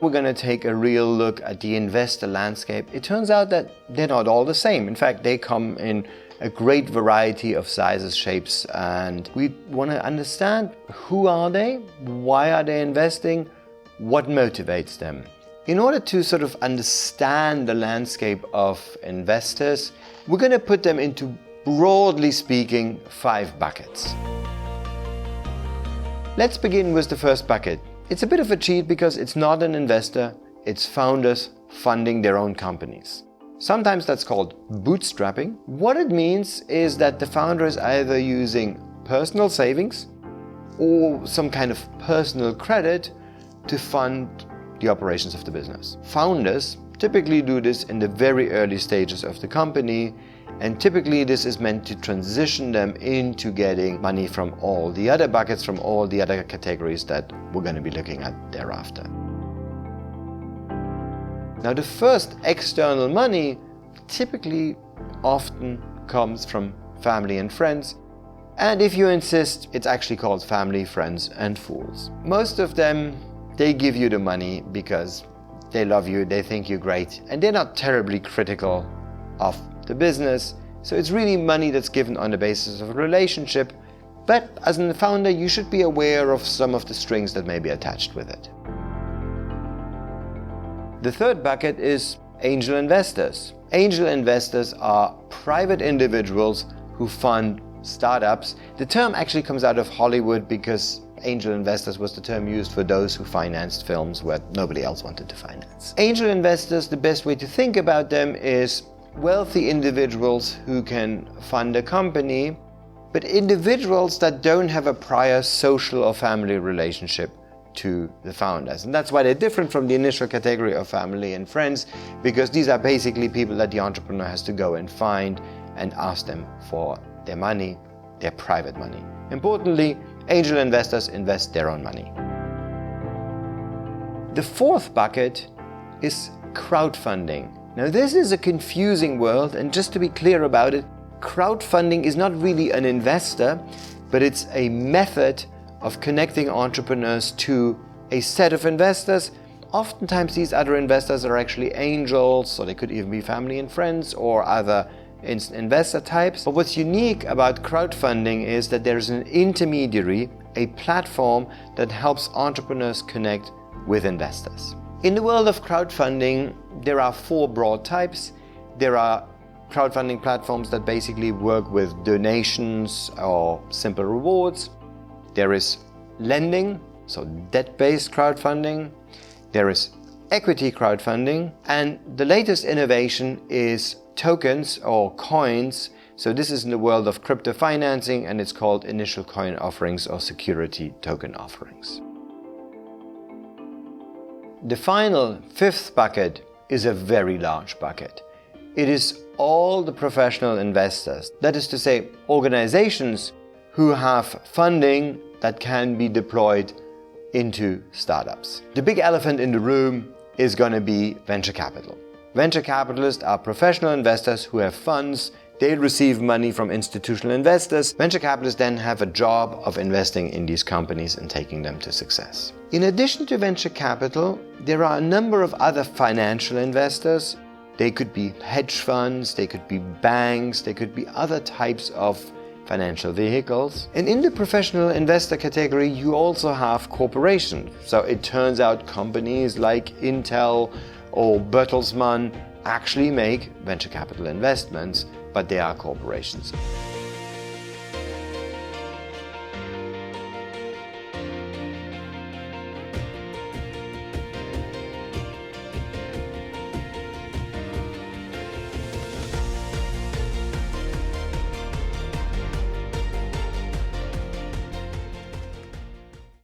we're going to take a real look at the investor landscape. It turns out that they're not all the same. In fact, they come in a great variety of sizes, shapes, and we want to understand who are they, why are they investing, what motivates them. In order to sort of understand the landscape of investors, we're going to put them into, broadly speaking, 5 buckets. Let's begin with the first bucket. It's a bit of a cheat because it's not an investor, it's founders funding their own companies. Sometimes that's called bootstrapping. What it means is that the founder is either using personal savings or some kind of personal credit to fund the operations of the business. Founders typically do this in the very early stages of the company, and typically this is meant to transition them into getting money from all the other buckets, from all the other categories that we're going to be looking at thereafter. Now, the first external money typically often comes from family and friends, and if you insist, it's actually called family, friends, and fools. Most of them, they give you the money because they love you, they think you're great, and they're not terribly critical of the business. So it's really money that's given on the basis of a relationship, but as a founder, you should be aware of some of the strings that may be attached with it. The third bucket is angel investors. Angel investors are private individuals who fund startups. The term actually comes out of Hollywood because angel investors was the term used for those who financed films where nobody else wanted to finance. Angel investors, the best way to think about them is wealthy individuals who can fund a company, but individuals that don't have a prior social or family relationship to the founders. And that's why they're different from the initial category of family and friends, because these are basically people that the entrepreneur has to go and find and ask them for their money, their private money. Importantly, angel investors invest their own money. The fourth bucket is crowdfunding. Now, this is a confusing world, and just to be clear about it, crowdfunding is not really an investor, but it's a method of connecting entrepreneurs to a set of investors. Oftentimes these other investors are actually angels, or they could even be family and friends or other investor types. But what's unique about crowdfunding is that there's an intermediary, a platform that helps entrepreneurs connect with investors. In the world of crowdfunding, there are 4 broad types. There are crowdfunding platforms that basically work with donations or simple rewards. There is lending, so debt-based crowdfunding. There is equity crowdfunding. And the latest innovation is tokens or coins. So this is in the world of crypto financing, and it's called initial coin offerings or security token offerings. The final 5th bucket is a very large bucket. It is all the professional investors, that is to say, organizations who have funding that can be deployed into startups. The big elephant in the room is going to be venture capital. Venture capitalists are professional investors who have funds. They receive money from institutional investors. Venture capitalists then have a job of investing in these companies and taking them to success. In addition to venture capital, there are a number of other financial investors. They could be hedge funds, they could be banks, they could be other types of financial vehicles. And in the professional investor category, you also have corporations. So it turns out companies like Intel or Bertelsmann actually make venture capital investments, but they are corporations.